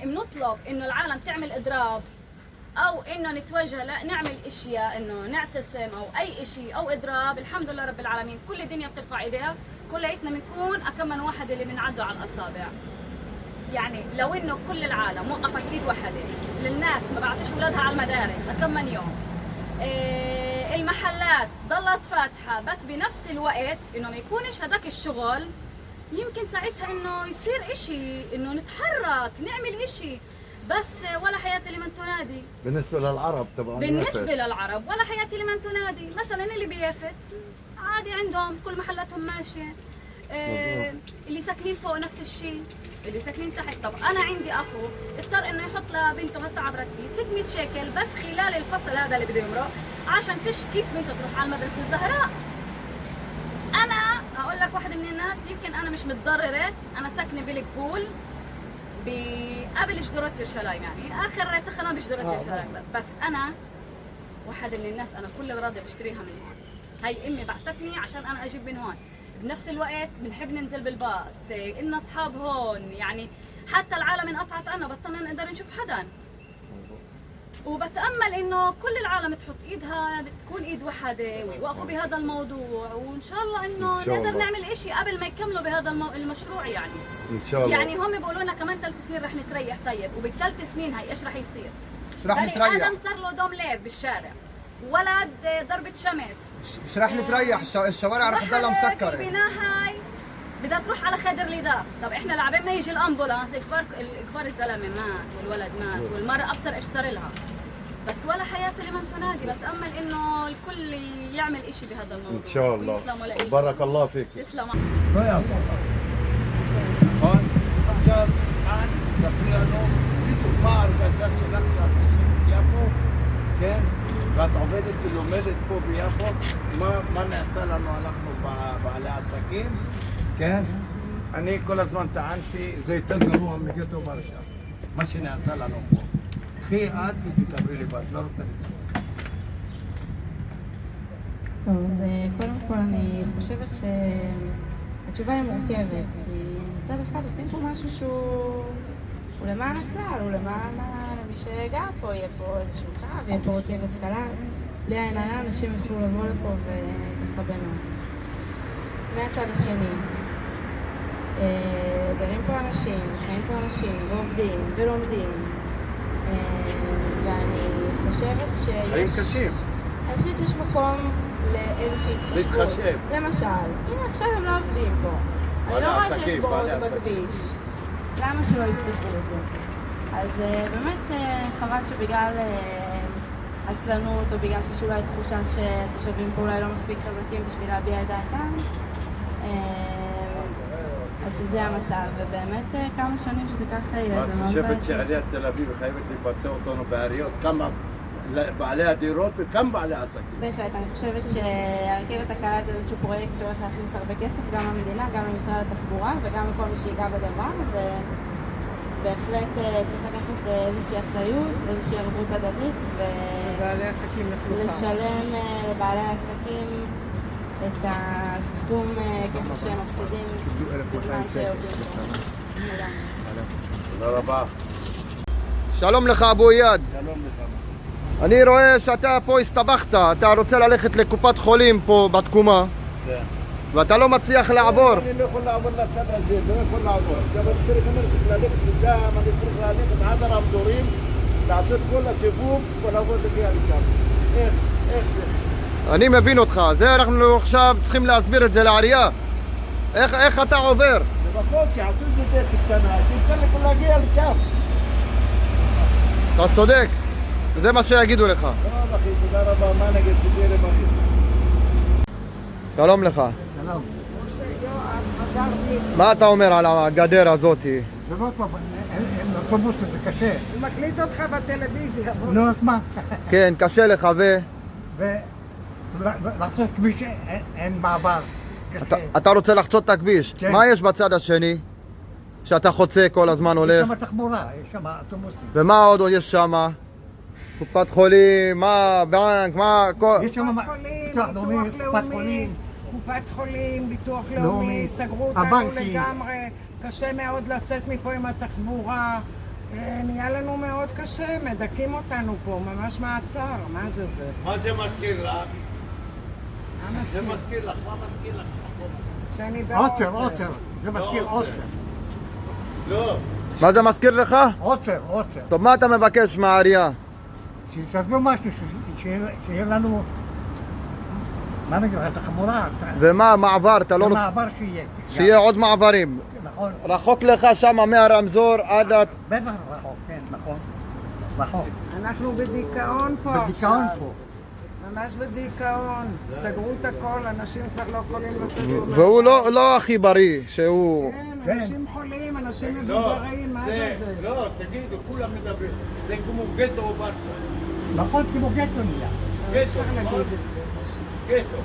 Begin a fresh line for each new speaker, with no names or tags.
بنطلب انه العالم تعمل اضراب او انه نتوجه نعمل اشياء انه نعتصم او اي اشي او اضراب، الحمد لله رب العالمين كل الدنيا بترفع ايديها، كلياتنا بنكون اكم من واحد اللي بنعدوا على الاصابع. يعني لو انه كل العالم وقفت ايد وحده للناس ما بعتش اولادها على المدارس اكم من يوم، المحلات ضلت فاتحه، بس بنفس الوقت انه ما يكونش هذاك الشغل، يمكن ساعتها انه يصير اشي، انه نتحرك نعمل اشي، بس ولا حياة لمن تنادي.
بالنسبة للعرب طبعا،
بالنسبة للعرب ولا حياة لمن تنادي. مثلا اللي بيافت عادي عندهم كل محلاتهم ماشية، اللي ساكنين فوق نفس الشيء، اللي ساكنين تحت. طب انا عندي اخو اضطر انه يحط لبنته هسه عبرتي 600 شيكل بس خلال الفصل هذا اللي بده يمرق عشان فيش كيف بنته تروح على المدرسة الزهراء. انا اقول لك واحدة من الناس، يمكن انا مش متضررة، انا ساكنة بالقفول قبل جدرات يرشلايم، يعني اخر تخنا بجدرات يرشلايم، بس انا واحدة من الناس انا كل الاغراض بشتريها من هون. هاي امي بعتتني عشان انا اجيب من هون. بنفس الوقت بنحب ننزل بالباص، إلنا اصحاب هون، يعني حتى العالم انقطعت عنا، بطلنا نقدر نشوف حدا. وبتامل انه كل العالم تحط ايدها، تكون ايد وحده ويوقفوا بهذا الموضوع، وان شاء الله انه نقدر نعمل اشي قبل ما يكملوا بهذا المشروع. يعني
ان شاء الله،
يعني هم بيقولوا لنا كمان 3 سنين رح نتريح. طيب وبال3 سنين هي ايش رح يصير؟
ايش رح نتريح؟
ادم صار له دوم ليل بالشارع، ولد ضربة شمس،
ايش رح نتريح؟ الشوارع رح تضلها مسكره.
البناء هاي بدها تروح على خادر لدار. طب احنا لعبين ما يجي الامبولانس، كبار الزلمه مات والولد مات والمرأة ابصر ايش صار لها، بس ولا حياة لمن تنادي. بتأمل انه الكل يعمل اشي بهذا الموضوع
ان شاء الله. بارك الله فيك.
تسلم.
נכון? עכשיו, כאן ספרי לנו בדיוק מה ההרגשה שלך כשאת יפו, כן? ואת עובדת ולומדת פה ביפו, מה נעשה לנו אנחנו בעלי עסקים, כן? אני כל הזמן טענתי, זה יותר גרוע מגטו ורשה, מה שנעשה לנו פה. קחי את ותקבלי לבד, לא רוצה לקבל.
טוב, אז קודם כל אני חושבת שהתשובה היא מורכבת, כי מצד אחד עושים פה משהו שהוא למען הכלל, הוא למען מי שגר פה, יהיה פה איזשהו קו, יהיה פה רכבת קלה, בלי עין הרע אנשים יוכלו לבוא לפה וככה באמת. מהצד השני, גרים פה אנשים, חיים פה אנשים, ועובדים ולומדים, ואני חושבת שיש...
חיים קשים.
אני חושבת שיש מקום לאיזושהי התחשבות. למשל, אם עכשיו הם לא עובדים פה, אני לא רואה שיש בורות בכביש, למה שלא יפתחו את זה? אז באמת חבל שבגלל עצלנות או בגלל שיש אולי תחושה שהתושבים פה אולי לא מספיק חזקים בשביל להביע את דעתם, אז שזה המצב, ובאמת כמה שנים שזה ככה יהיה.
את חושבת שעיריית תל אביב חייבת לבצע אותנו בעיריות, כמה בעלי הדירות וכמה בעלי עסקים?
בהחלט, אני חושבת שהרכבת הקלה זה איזשהו פרויקט שהולך להכניס הרבה כסף, גם למדינה, גם למשרד התחבורה וגם לכל מי שיגע בדבר, ובהחלט צריך לקחת איזושהי אחריות, איזושהי ערבות הדדית ולשלם לבעלי העסקים את הסכום כסף שהם מפסידים בזמן שעובדים.
תודה רבה.
שלום לך אבו איאד.
שלום לך.
אני רואה שאתה פה הסתבכת, אתה רוצה ללכת לקופת חולים פה בתקומה,
כן.
ואתה לא מצליח לעבור.
אני לא יכול לעבור לצד הזה, לא יכול לעבור. גם אני צריך ללכת לשם, אני צריך ללכת עד הרמזורים, לעשות כל הסיבוב ולעבור להגיע לשם. איך זה?
אני מבין אותך, זה אנחנו עכשיו צריכים להסביר את זה לעירייה. איך אתה עובר?
לפחות שיעשו את זה דרך קטנה, שיתן לכל להגיע לשם.
אתה צודק, זה מה שיגידו לך.
טוב אחי, תודה רבה, מה נגיד, תהיה רבחי.
שלום לך.
שלום.
מה אתה אומר על הגדר הזאת?
זה לא טוב, אין אוטובוס, זה קשה.
הוא מקליט אותך בטלוויזיה.
נו, אז מה?
כן, קשה לך
ולעשות כביש אין מעבר.
אתה רוצה לחצות את הכביש.
כן.
מה יש בצד השני? שאתה חוצה כל הזמן הולך?
יש שם תחבורה, יש שם אוטובוסים.
ומה עוד יש שם? קופת חולים, מה, בנק, מה,
יש שם ביטוח לאומי, קופת חולים.
קופת חולים, ביטוח
לאומי,
לאומי, סגרו אותנו
הבנקים.
לגמרי, קשה מאוד לצאת מפה עם התחבורה, קשה, מדכאים אותנו פה, ממש מעצר, מה זה זה?
מה זה מזכיר לך?
מה
זה
מזכיר?
מזכיר לך, מה מזכיר לך?
שאני
עוצר,
בעוצר.
עוצר. זה מזכיר
לא,
עוצר.
לא.
מה זה מזכיר לך?
עוצר, עוצר.
טוב, מה אתה מבקש מהעירייה?
שיסדרו משהו, שיהיה לנו... מה נגיד לך, תחבורה?
ומה, מעבר, אתה לא רוצה...
מעבר שיהיה.
שיהיה עוד מעברים.
נכון.
רחוק לך שם מהרמזור עד...
בטח רחוק, כן, נכון. רחוק.
אנחנו בדיכאון פה
בדיכאון
עכשיו.
פה.
ממש בדיכאון. סגרו את הכל, אנשים כבר לא יכולים לצאת מהבית.
והוא לא הכי בריא, שהוא...
כן, אנשים חולים, אנשים מבוגרים, מה זה זה?
לא, תגידו, כולם מדברים. זה כמו גטו או ברסה.
נכון, כמו גטו נהיה.
אפשר להגיד את זה.
גטו.